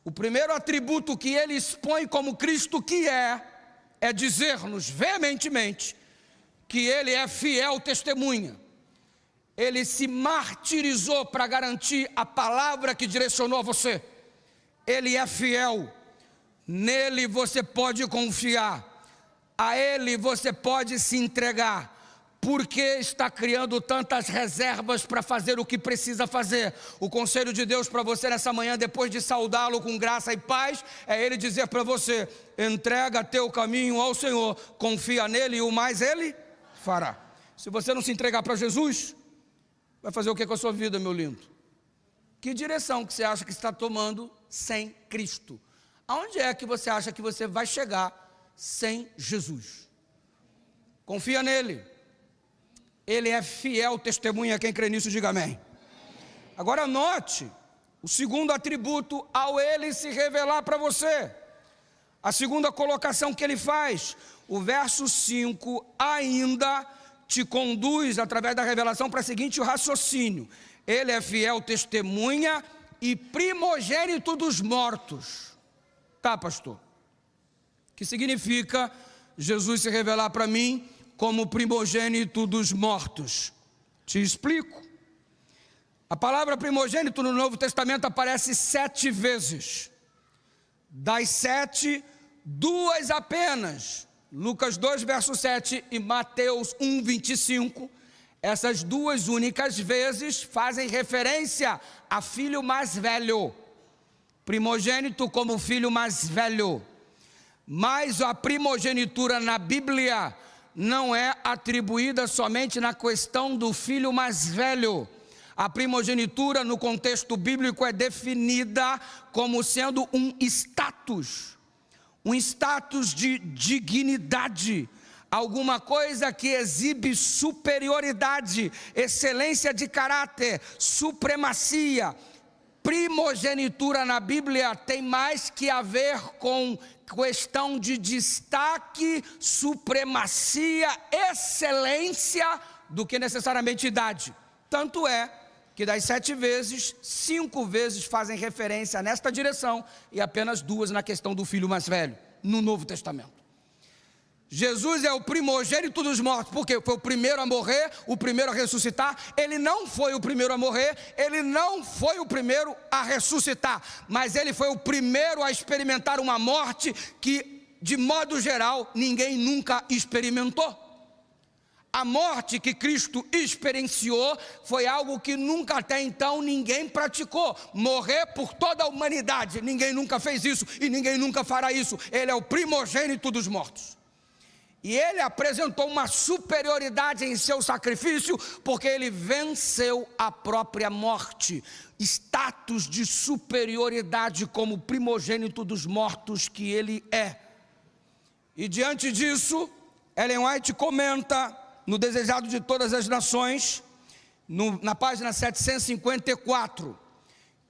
Speaker 1: o primeiro atributo que ele expõe como Cristo que é dizer-nos veementemente que ele é fiel testemunha. Ele se martirizou para garantir a palavra que direcionou a você. Ele é fiel. Nele você pode confiar. A ele você pode se entregar. Porque está criando tantas reservas para fazer o que precisa fazer? O conselho de Deus para você nessa manhã, depois de saudá-lo com graça e paz, é ele dizer para você: entrega teu caminho ao Senhor, confia nele e o mais ele fará. Se você não se entregar para Jesus, vai fazer o que com a sua vida, meu lindo? Que direção que você acha que está tomando sem Cristo? Aonde é que você acha que você vai chegar sem Jesus? Confia nele. Ele é fiel testemunha. Quem crê nisso, diga amém. Agora note o segundo atributo ao ele se revelar para você. A segunda colocação que ele faz, o verso 5, ainda te conduz, através da revelação, para o seguinte raciocínio: ele é fiel testemunha e primogênito dos mortos. Tá, pastor? Que significa Jesus se revelar para mim como primogênito dos mortos? Te explico. A palavra primogênito no Novo Testamento aparece 7 vezes. Das 7, 2 apenas, Lucas 2, verso 7 e Mateus 1, 25, essas 2 únicas vezes fazem referência a filho mais velho, primogênito como filho mais velho. Mas a primogenitura na Bíblia não é atribuída somente na questão do filho mais velho. A primogenitura no contexto bíblico é definida como sendo um status de dignidade, alguma coisa que exibe superioridade, excelência de caráter, supremacia. Primogenitura na Bíblia tem mais que a ver com questão de destaque, supremacia, excelência, do que necessariamente idade. Tanto é que das 7 vezes, 5 vezes fazem referência nesta direção e apenas 2 na questão do filho mais velho, no Novo Testamento. Jesus é o primogênito dos mortos, porque foi o primeiro a morrer, o primeiro a ressuscitar. Ele não foi o primeiro a morrer, ele não foi o primeiro a ressuscitar, mas ele foi o primeiro a experimentar uma morte que, de modo geral, ninguém nunca experimentou. A morte que Cristo experienciou foi algo que nunca até então ninguém praticou. Morrer por toda a humanidade, ninguém nunca fez isso e ninguém nunca fará isso. Ele é o primogênito dos mortos. E ele apresentou uma superioridade em seu sacrifício, porque ele venceu a própria morte. Status de superioridade como primogênito dos mortos que ele é. E diante disso, Ellen White comenta no Desejado de Todas as Nações, na página 754,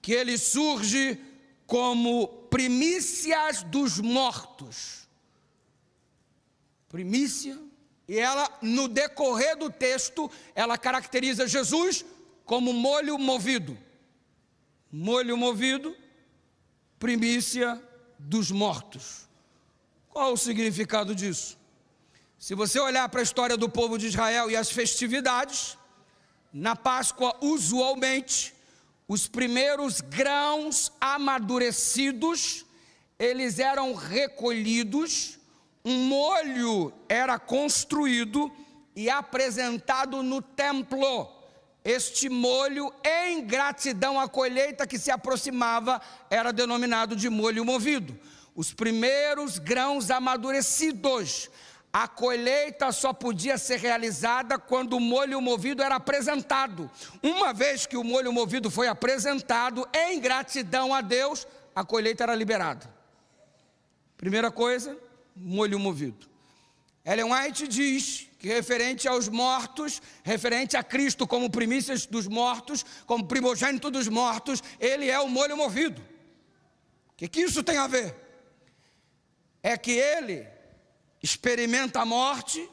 Speaker 1: que ele surge como primícias dos mortos. Primícia, e ela, no decorrer do texto, ela caracteriza Jesus como molho movido. Molho movido, primícia dos mortos. Qual o significado disso? Se você olhar para a história do povo de Israel e as festividades, Na Páscoa, usualmente, os primeiros grãos amadurecidos, eles eram recolhidos, um molho era construído e apresentado no templo. Este molho, em gratidão à colheita que se aproximava, era denominado de molho movido. Os primeiros grãos amadurecidos. A colheita só podia ser realizada quando o molho movido era apresentado. Uma vez que o molho movido foi apresentado, em gratidão a Deus, a colheita era liberada. Primeira coisa, molho movido. Ellen White diz que referente aos mortos, referente a Cristo como primícias dos mortos, como primogênito dos mortos, ele é o molho movido. O que isso tem a ver? É que ele experimenta a morte,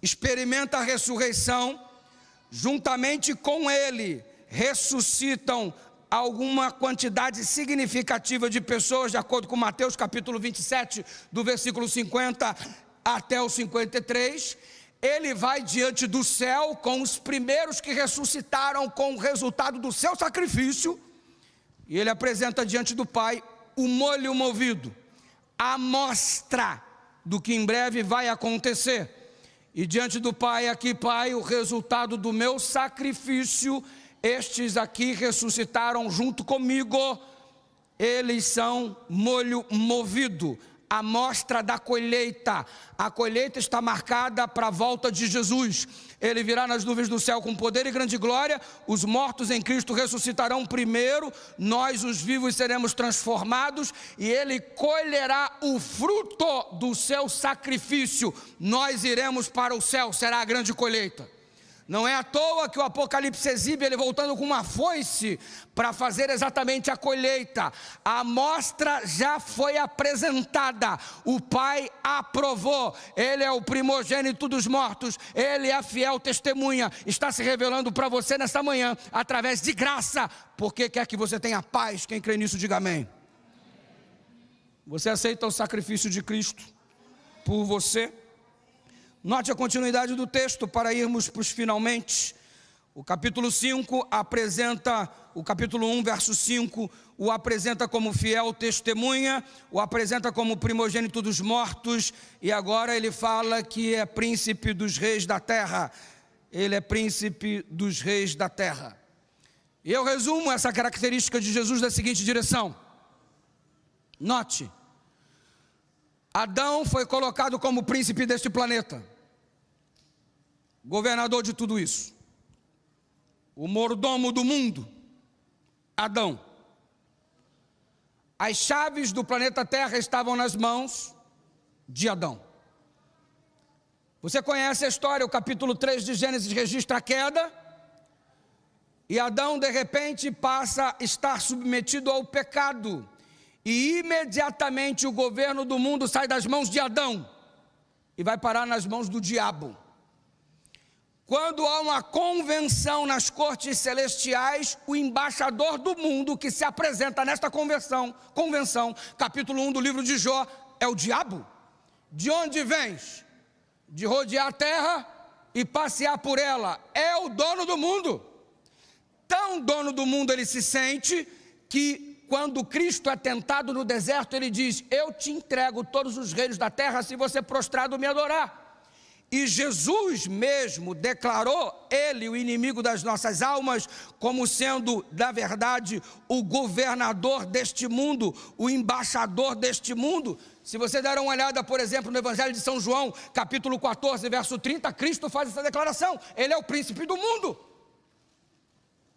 Speaker 1: experimenta a ressurreição, juntamente com ele ressuscitam alguma quantidade significativa de pessoas, de acordo com Mateus capítulo 27, do versículo 50 até o 53, ele vai diante do céu com os primeiros que ressuscitaram com o resultado do seu sacrifício, e ele apresenta diante do Pai o molho movido, a amostra do que em breve vai acontecer, e diante do Pai, aqui Pai, o resultado do meu sacrifício, estes aqui ressuscitaram junto comigo, eles são molho movido, a mostra da colheita. A colheita está marcada para a volta de Jesus. Ele virá nas nuvens do céu com poder e grande glória, os mortos em Cristo ressuscitarão primeiro, nós os vivos seremos transformados, e ele colherá o fruto do seu sacrifício, nós iremos para o céu, será a grande colheita. Não é à toa que o Apocalipse exibe ele voltando com uma foice para fazer exatamente a colheita. A amostra já foi apresentada, o Pai aprovou, ele é o primogênito dos mortos, ele é a fiel testemunha, está se revelando para você nesta manhã, através de graça, porque quer que você tenha paz. Quem crê nisso, diga amém. Você aceita o sacrifício de Cristo por você? Note a continuidade do texto para irmos para os finalmente. O capítulo 5 apresenta, o capítulo 1, verso 5, o apresenta como fiel testemunha, o apresenta como primogênito dos mortos, e agora ele fala que é príncipe dos reis da terra. Ele é príncipe dos reis da terra. E eu resumo essa característica de Jesus da seguinte direção. Note, Adão foi colocado como príncipe deste planeta, governador de tudo isso, o mordomo do mundo, Adão. As chaves do planeta Terra estavam nas mãos de Adão. Você conhece a história, o capítulo 3 de Gênesis registra a queda, e Adão de repente passa a estar submetido ao pecado, e imediatamente o governo do mundo sai das mãos de Adão e vai parar nas mãos do diabo. Quando há uma convenção nas cortes celestiais, o embaixador do mundo que se apresenta nesta convenção, capítulo 1 do livro de Jó, é o diabo. De onde vens? De rodear a terra e passear por ela. É o dono do mundo. Tão dono do mundo ele se sente que quando Cristo é tentado no deserto, ele diz: eu te entrego todos os reinos da terra se você prostrado me adorar. E Jesus mesmo declarou ele, o inimigo das nossas almas, como sendo, na verdade, o governador deste mundo, o embaixador deste mundo. Se você der uma olhada, por exemplo, no Evangelho de São João, capítulo 14, verso 30, Cristo faz essa declaração: ele é o príncipe do mundo.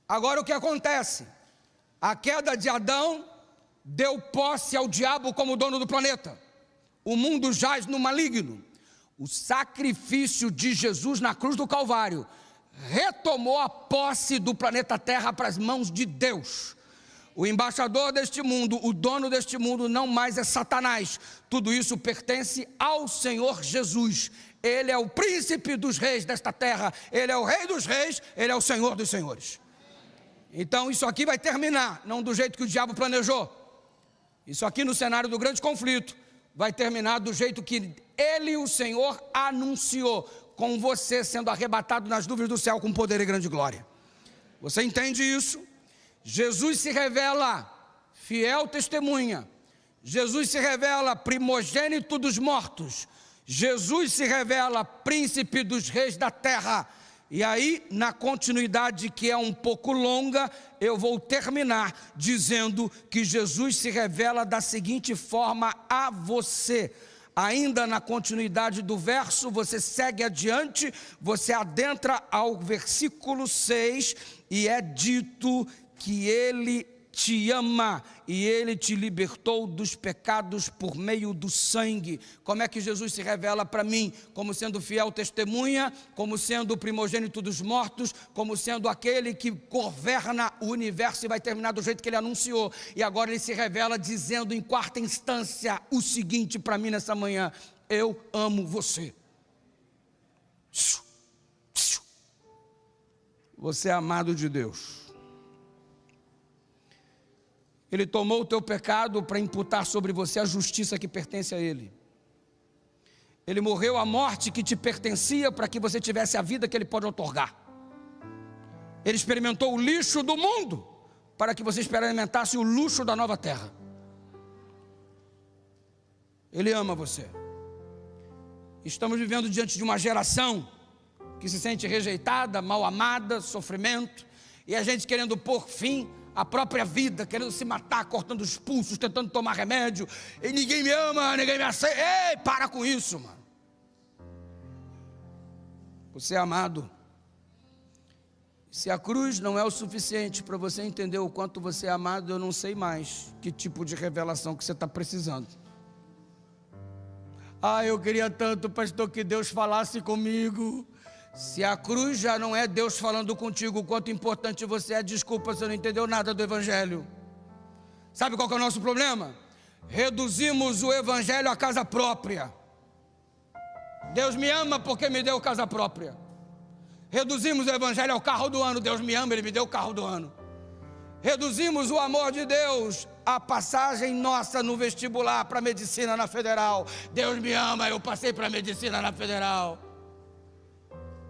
Speaker 1: Agora o que acontece? A queda de Adão deu posse ao diabo como dono do planeta. O mundo jaz no maligno. O sacrifício de Jesus na cruz do Calvário retomou a posse do planeta Terra para as mãos de Deus. O embaixador deste mundo, o dono deste mundo não mais é Satanás. Tudo isso pertence ao Senhor Jesus. Ele é o príncipe dos reis desta terra. Ele é o rei dos reis, ele é o Senhor dos senhores. Então isso aqui vai terminar, não do jeito que o diabo planejou. Isso aqui no cenário do grande conflito vai terminar do jeito que ele, o Senhor, anunciou. com você sendo arrebatado nas nuvens do céu com poder e grande glória. Você entende isso? Jesus se revela fiel testemunha. Jesus se revela primogênito dos mortos. Jesus se revela príncipe dos reis da terra. E aí, na continuidade que é um pouco longa, eu vou terminar dizendo que Jesus se revela da seguinte forma a você. Ainda na continuidade do verso, você segue adiante, você adentra ao versículo 6 e é dito que Ele te ama e Ele te libertou dos pecados por meio do sangue. Como é que Jesus se revela para mim? Como sendo fiel testemunha, como sendo o primogênito dos mortos, como sendo aquele que governa o universo e vai terminar do jeito que Ele anunciou. E agora Ele se revela dizendo em quarta instância o seguinte para mim nessa manhã: eu amo você. Você é amado de Deus. Ele tomou o teu pecado para imputar sobre você a justiça que pertence a Ele. Ele morreu a morte que te pertencia para que você tivesse a vida que Ele pode otorgar. Ele experimentou o lixo do mundo para que você experimentasse o luxo da nova terra. Ele ama você. Estamos vivendo diante de uma geração que se sente rejeitada, mal amada, sofrimento, e a gente querendo pôr fim a própria vida, querendo se matar, cortando os pulsos, tentando tomar remédio, e ninguém me ama, ninguém me aceita. Ei, para com isso, mano. Você é amado. Se a cruz não é o suficiente para você entender o quanto você é amado, eu não sei mais que tipo de revelação que você está precisando. Eu queria tanto, pastor, que Deus falasse comigo. Se a cruz já não é Deus falando contigo o quanto importante você é, desculpa, você não entendeu nada do Evangelho. Sabe qual que é o nosso problema? Reduzimos o Evangelho à casa própria. Deus me ama porque me deu casa própria. Reduzimos o Evangelho ao carro do ano. Deus me ama, Ele me deu o carro do ano. Reduzimos o amor de Deus à passagem nossa no vestibular para medicina na Federal. Deus me ama, eu passei para medicina na Federal.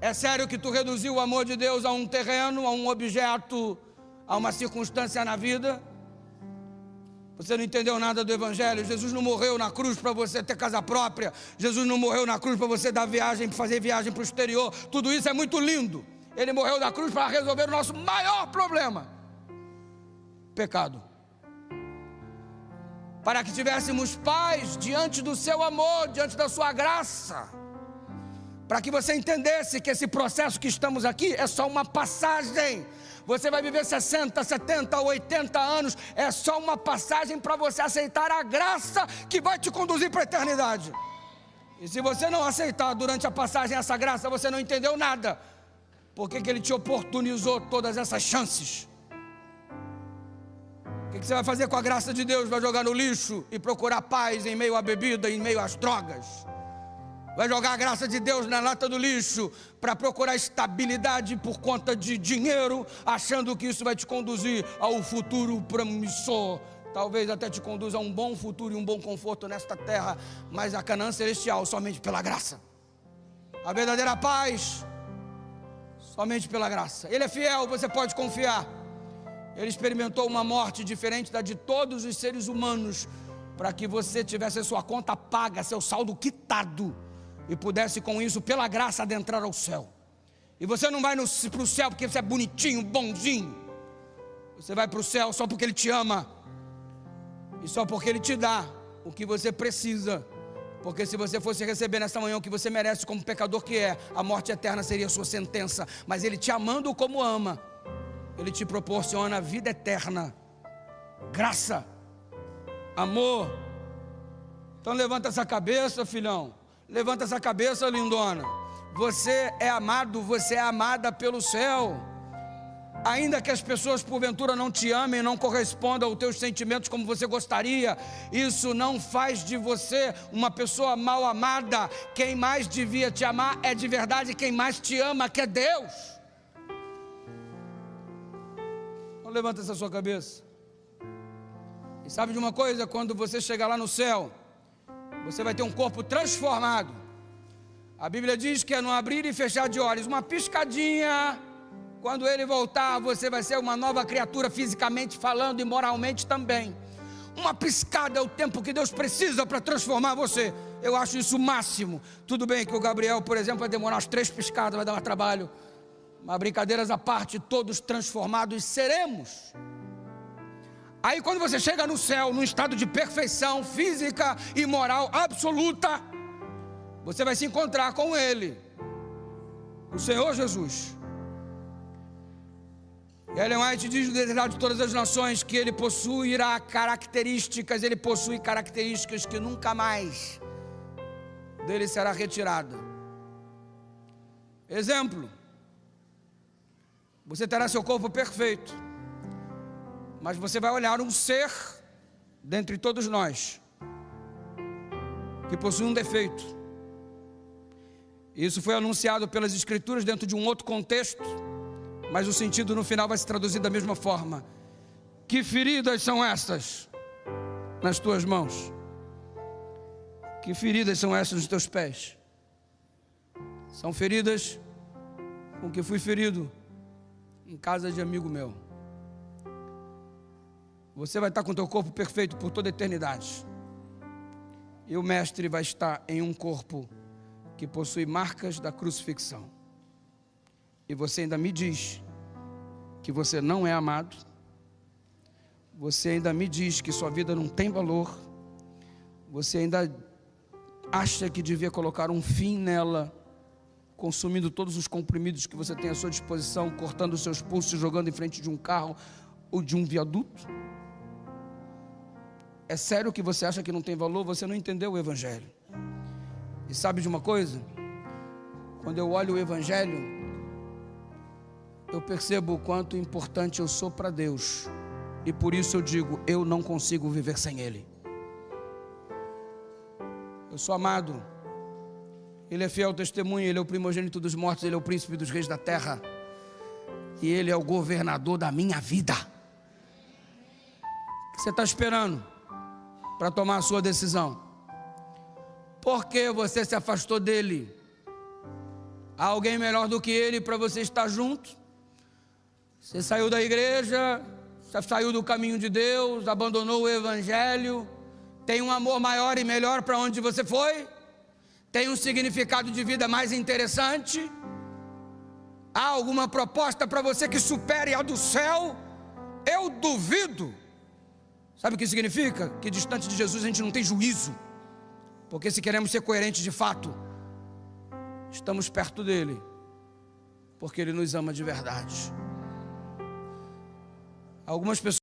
Speaker 1: É sério que tu reduziu o amor de Deus a um terreno, a um objeto, a uma circunstância na vida? Você não entendeu nada do Evangelho. Jesus não morreu na cruz para você ter casa própria. Jesus não morreu na cruz para você dar viagem, fazer viagem para o exterior. Tudo isso é muito lindo. Ele morreu na cruz para resolver o nosso maior problema: pecado. Para que tivéssemos paz diante do seu amor, diante da sua graça. Para que você entendesse que esse processo que estamos aqui é só uma passagem. Você vai viver 60, 70, 80 anos. É só uma passagem para você aceitar a graça que vai te conduzir para a eternidade. E se você não aceitar durante a passagem essa graça, você não entendeu nada. Por que Ele te oportunizou todas essas chances? O que você vai fazer com a graça de Deus? Vai jogar no lixo e procurar paz em meio à bebida, em meio às drogas? Vai jogar a graça de Deus na lata do lixo para procurar estabilidade por conta de dinheiro, achando que isso vai te conduzir ao futuro promissor. Talvez até te conduza a um bom futuro e um bom conforto nesta terra, mas a Canaã celestial somente pela graça. A verdadeira paz somente pela graça. Ele é fiel, você pode confiar. Ele experimentou uma morte diferente da de todos os seres humanos, para que você tivesse a sua conta paga, seu saldo quitado, e pudesse com isso, pela graça, adentrar ao céu. E você não vai para o céu porque você é bonitinho, bonzinho. Você vai para o céu só porque Ele te ama, e só porque Ele te dá o que você precisa. Porque se você fosse receber nesta manhã o que você merece como pecador que é, a morte eterna seria a sua sentença. Mas Ele te amando como ama, Ele te proporciona a vida eterna, graça, amor. Então levanta essa cabeça, filhão. Levanta essa cabeça, lindona. Você é amado, você é amada pelo céu. Ainda que as pessoas porventura não te amem, não correspondam aos teus sentimentos como você gostaria, isso não faz de você uma pessoa mal amada. Quem mais devia te amar é de verdade quem mais te ama, que é Deus. Então levanta essa sua cabeça. E sabe de uma coisa? Quando você chegar lá no céu, você vai ter um corpo transformado. A Bíblia diz que é no abrir e fechar de olhos, uma piscadinha. Quando ele voltar, você vai ser uma nova criatura, fisicamente falando e moralmente também. Uma piscada é o tempo que Deus precisa para transformar você. Eu acho isso o máximo. Tudo bem que o Gabriel, por exemplo, vai demorar umas 3 piscadas, vai dar mais trabalho. Mas brincadeiras à parte, todos transformados seremos. Aí quando você chega no céu, num estado de perfeição física e moral absoluta, você vai se encontrar com Ele, o Senhor Jesus. E Ellen White diz no Desejado de Todas as Nações que Ele possuirá características, Ele possui características que nunca mais dele será retirada. Exemplo: você terá seu corpo perfeito, mas você vai olhar um ser dentre todos nós que possui um defeito. Isso foi anunciado pelas Escrituras dentro de um outro contexto, mas o sentido no final vai se traduzir da mesma forma. Que feridas são estas nas tuas mãos? Que feridas são essas nos teus pés? São feridas com que fui ferido em casa de amigo meu. Você vai estar com o teu corpo perfeito por toda a eternidade. E o mestre vai estar em um corpo que possui marcas da crucifixão. E você ainda me diz que você não é amado. Você ainda me diz que sua vida não tem valor. Você ainda acha que devia colocar um fim nela, consumindo todos os comprimidos que você tem à sua disposição, cortando os seus pulsos, jogando em frente de um carro ou de um viaduto? É sério que você acha que não tem valor? Você não entendeu o Evangelho. E sabe de uma coisa? Quando eu olho o Evangelho, eu percebo o quanto importante eu sou para Deus. E por isso eu digo, eu não consigo viver sem Ele. Eu sou amado. Ele é fiel testemunho, Ele é o primogênito dos mortos, Ele é o príncipe dos reis da terra. E Ele é o governador da minha vida. O que você está esperando para tomar a sua decisão? Por que você se afastou dele? Há alguém melhor do que ele para você estar junto? Você saiu da igreja, você saiu do caminho de Deus, abandonou o Evangelho. Tem um amor maior e melhor para onde você foi? Tem um significado de vida mais interessante? Há alguma proposta para você que supere a do céu? Eu duvido. Sabe o que significa? Que distante de Jesus a gente não tem juízo. Porque se queremos ser coerentes de fato, estamos perto dele, porque ele nos ama de verdade. Algumas pessoas